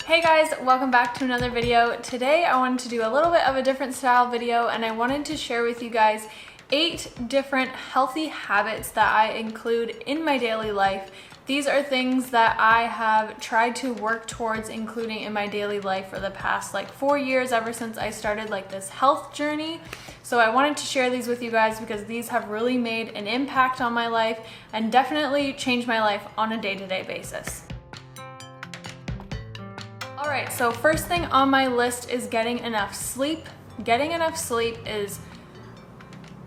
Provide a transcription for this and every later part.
Hey guys, welcome back to another video. Today I wanted to do a little bit of a different style video and I wanted to share with you guys 8 different healthy habits that I include in my daily life. These are things that I have tried to work towards including in my daily life for the past 4 years, ever since I started this health journey. So I wanted to share these with you guys because these have really made an impact on my life and definitely changed my life on a day-to-day basis. Alright, so first thing on my list is getting enough sleep. Getting enough sleep is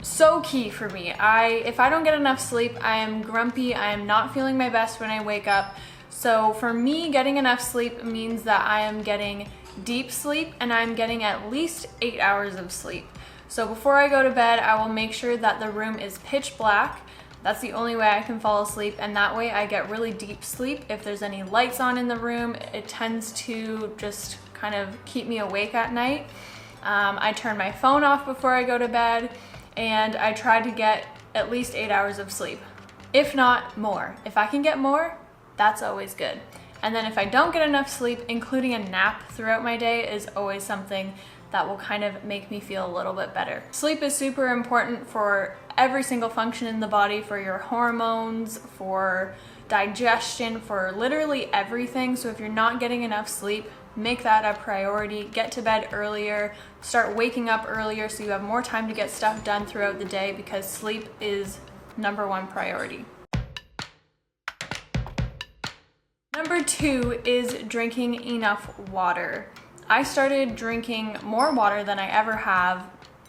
so key for me. If I don't get enough sleep, I am grumpy, I am not feeling my best when I wake up. So for me, getting enough sleep means that I am getting deep sleep and I'm getting at least 8 hours of sleep. So before I go to bed, I will make sure that the room is pitch black. That's the only way I can fall asleep, and that way I get really deep sleep. If there's any lights on in the room, it tends to just kind of keep me awake at night. I turn my phone off before I go to bed, and I try to get at least 8 hours of sleep, if not more. If I can get more, that's always good. And then if I don't get enough sleep, including a nap throughout my day is always something that will kind of make me feel a little bit better. Sleep is super important for every single function in the body, for your hormones, for digestion, for literally everything. So if you're not getting enough sleep, make that a priority. Get to bed earlier, start waking up earlier so you have more time to get stuff done throughout the day, because sleep is #1 priority. Number 2 is drinking enough water. I started drinking more water than I ever have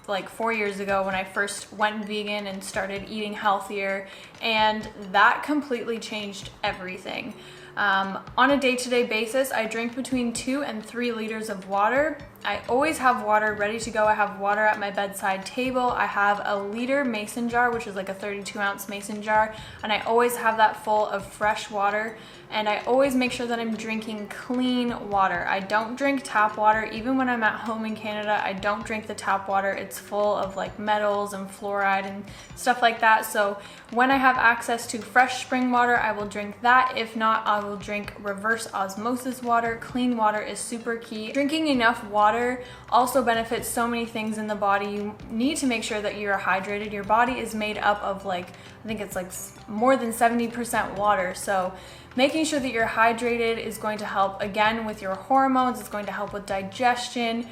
4 years ago when I first went vegan and started eating healthier, and that completely changed everything. On a day-to-day basis, I drink between 2 and 3 liters of water. I always have water ready to go. I have water at my bedside table. I have a liter mason jar, which is a 32-ounce mason jar, and I always have that full of fresh water. And I always make sure that I'm drinking clean water. I don't drink tap water. Even when I'm at home in Canada, I don't drink the tap water. It's full of metals and fluoride and stuff like that. So when I have access to fresh spring water, I will drink that. If not, I will drink reverse osmosis water. Clean water is super key. Drinking enough water also benefits so many things in the body. You need to make sure that you're hydrated. Your body is made up of I think it's more than 70% water. So making sure that you're hydrated is going to help, again, with your hormones. It's going to help with digestion,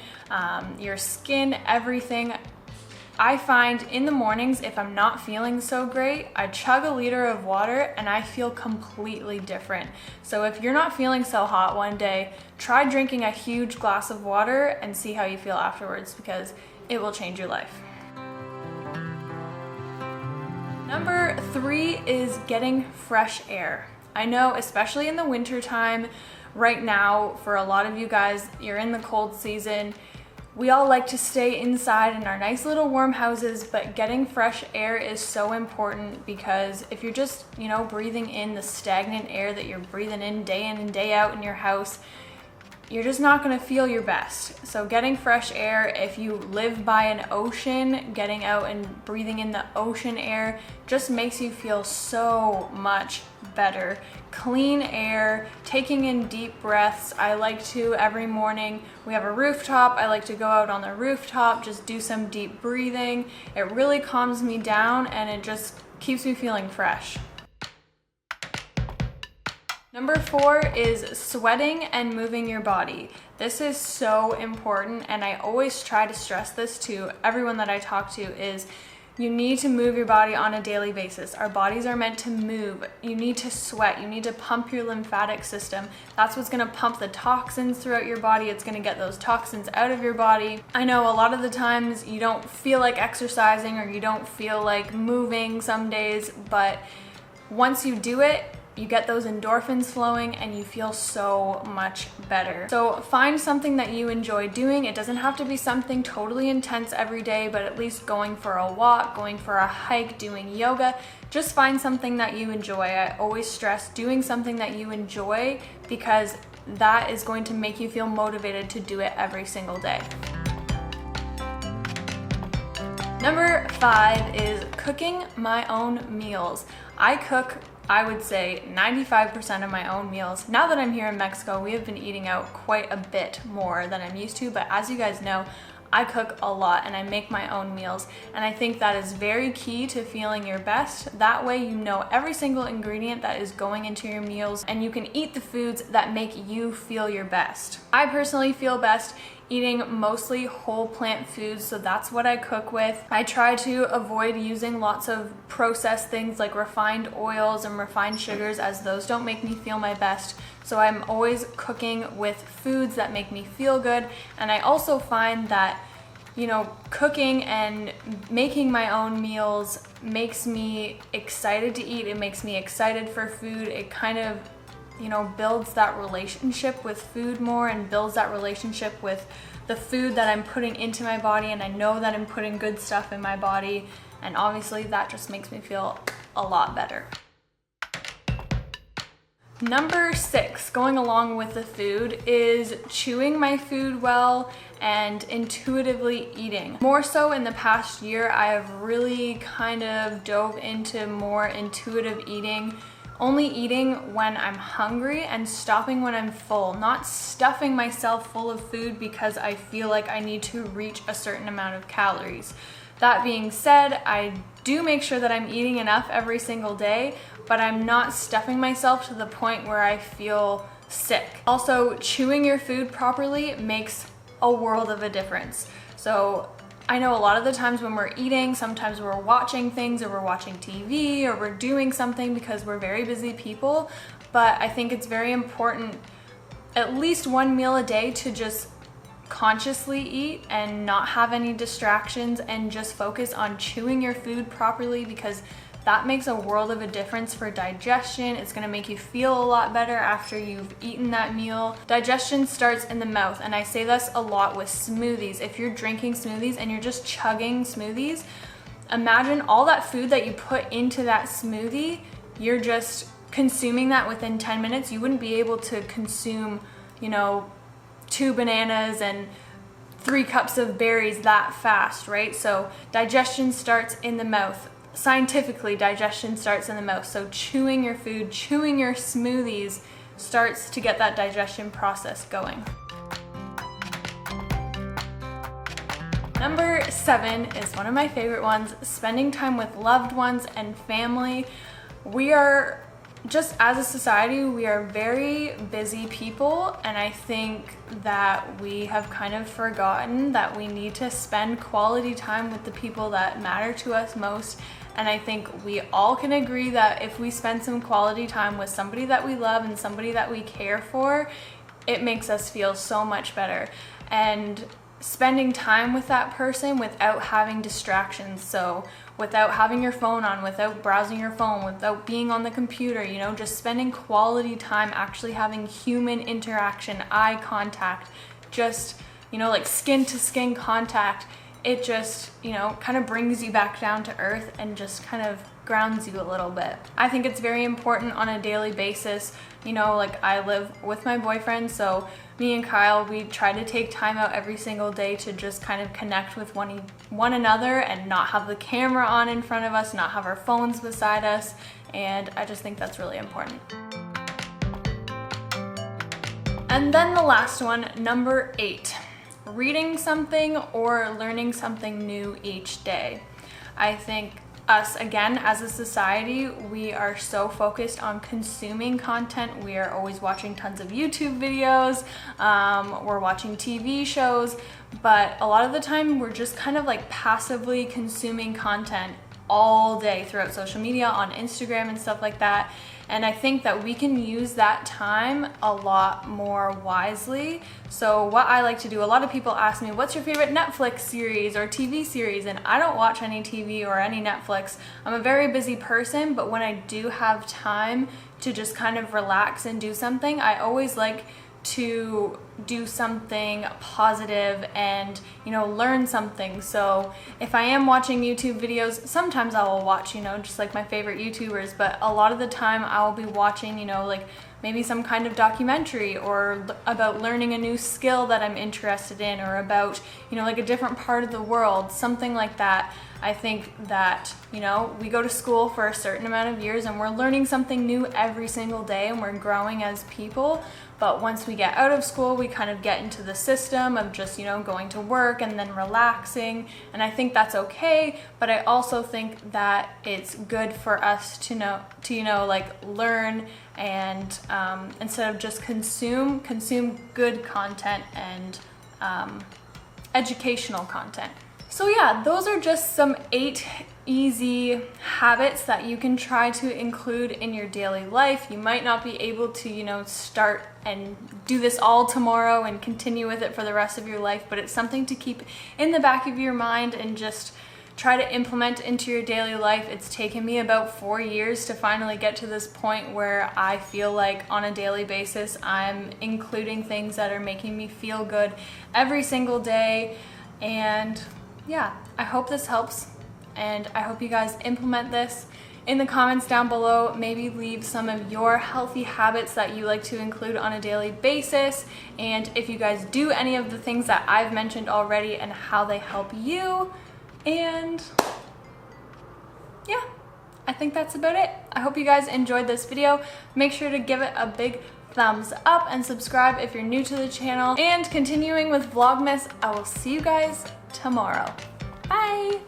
your skin, everything. I find in the mornings, if I'm not feeling so great, I chug a liter of water and I feel completely different. So if you're not feeling so hot one day, try drinking a huge glass of water and see how you feel afterwards, because it will change your life. Number 3 is getting fresh air. I know, especially in the winter time, right now, for a lot of you guys, you're in the cold season. We all like to stay inside in our nice little warm houses, but getting fresh air is so important, because if you're just, breathing in the stagnant air that you're breathing in and day out in your house, you're just not going to feel your best. So getting fresh air, if you live by an ocean, getting out and breathing in the ocean air just makes you feel so much better. Clean air, taking in deep breaths. I like to, every morning, we have a rooftop. I like to go out on the rooftop, just do some deep breathing. It really calms me down and it just keeps me feeling fresh. Number 4 is sweating and moving your body. This is so important, and I always try to stress this to everyone that I talk to, is you need to move your body on a daily basis. Our bodies are meant to move. You need to sweat. You need to pump your lymphatic system. That's what's going to pump the toxins throughout your body. It's going to get those toxins out of your body. I know a lot of the times you don't feel like exercising or you don't feel like moving some days, but once you do it, you get those endorphins flowing and you feel so much better. So find something that you enjoy doing. It doesn't have to be something totally intense every day, but at least going for a walk, going for a hike, doing yoga. Just find something that you enjoy. I always stress doing something that you enjoy, because that is going to make you feel motivated to do it every single day. Number 5 is cooking my own meals. I cook I would say 95% of my own meals. Now that I'm here in Mexico, we have been eating out quite a bit more than I'm used to, but as you guys know, I cook a lot and I make my own meals, and I think that is very key to feeling your best. That way you know every single ingredient that is going into your meals and you can eat the foods that make you feel your best. I personally feel best eating mostly whole plant foods, so that's what I cook with. I try to avoid using lots of processed things like refined oils and refined sugars, as those don't make me feel my best. So I'm always cooking with foods that make me feel good. And I also find that, you know, cooking and making my own meals makes me excited to eat. It makes me excited for food. It kind of, you know, builds that relationship with food more and builds that relationship with the food that I'm putting into my body, and I know that I'm putting good stuff in my body, and obviously that just makes me feel a lot better. Number 6, going along with the food, is chewing my food well and intuitively eating. More so in the past year, I have really kind of dove into more intuitive eating. Only eating when I'm hungry and stopping when I'm full, not stuffing myself full of food because I feel like I need to reach a certain amount of calories. That being said, I do make sure that I'm eating enough every single day, but I'm not stuffing myself to the point where I feel sick. Also, chewing your food properly makes a world of a difference. So I know a lot of the times when we're eating, sometimes we're watching things or we're watching TV or we're doing something because we're very busy people, but I think it's very important at least one meal a day to just consciously eat and not have any distractions and just focus on chewing your food properly, because that makes a world of a difference for digestion. It's gonna make you feel a lot better after you've eaten that meal. Digestion starts in the mouth, and I say this a lot with smoothies. If you're drinking smoothies and you're just chugging smoothies, imagine all that food that you put into that smoothie, you're just consuming that within 10 minutes. You wouldn't be able to consume, you know, 2 bananas and 3 cups of berries that fast, right? So digestion starts in the mouth. Scientifically, digestion starts in the mouth. So chewing your food, chewing your smoothies starts to get that digestion process going. Number 7 is one of my favorite ones, spending time with loved ones and family. We are just, as a society, we are very busy people, and I think that we have kind of forgotten that we need to spend quality time with the people that matter to us most. And I think we all can agree that if we spend some quality time with somebody that we love and somebody that we care for, it makes us feel so much better. And spending time with that person without having distractions, so without having your phone on, without browsing your phone, without being on the computer, you know, just spending quality time actually having human interaction, eye contact, just, you know, like skin to skin contact. It just, you know, kind of brings you back down to earth and just kind of grounds you a little bit. I think it's very important on a daily basis. You know, like I live with my boyfriend, so me and Kyle, we try to take time out every single day to just kind of connect with one another and not have the camera on in front of us, not have our phones beside us, and I just think that's really important. And then the last one, number 8. Reading something or learning something new each day. I think us, again, as a society, we are so focused on consuming content. We are always watching tons of YouTube videos, we're watching TV shows, but a lot of the time we're just kind of like passively consuming content all day throughout social media, on Instagram and stuff like that. And I think that we can use that time a lot more wisely. So what I like to do, a lot of people ask me, what's your favorite Netflix series or TV series? And I don't watch any TV or any Netflix. I'm a very busy person, but when I do have time to just kind of relax and do something, I always like to do something positive and, you know, learn something. So if I am watching YouTube videos, sometimes I will watch, you know, just like my favorite YouTubers, but a lot of the time I will be watching, you know, like maybe some kind of documentary or about learning a new skill that I'm interested in, or about, you know, like a different part of the world, something like that. I think that, you know, we go to school for a certain amount of years and we're learning something new every single day and we're growing as people. But once we get out of school, we kind of get into the system of just, you know, going to work and then relaxing. And I think that's okay. But I also think that it's good for us to you know, like learn and instead of just consume good content and educational content. So yeah, those are just some 8 easy habits that you can try to include in your daily life. You might not be able to, you know, start and do this all tomorrow and continue with it for the rest of your life, but it's something to keep in the back of your mind and just try to implement into your daily life. It's taken me about 4 years to finally get to this point where I feel like on a daily basis I'm including things that are making me feel good every single day. And yeah, I hope this helps, and I hope you guys implement this. In the comments down below, maybe leave some of your healthy habits that you like to include on a daily basis, and if you guys do any of the things that I've mentioned already and how they help you. And yeah, I think that's about it. I hope you guys enjoyed this video. Make sure to give it a big thumbs up and subscribe if you're new to the channel. And continuing with Vlogmas, I will see you guys tomorrow. Bye!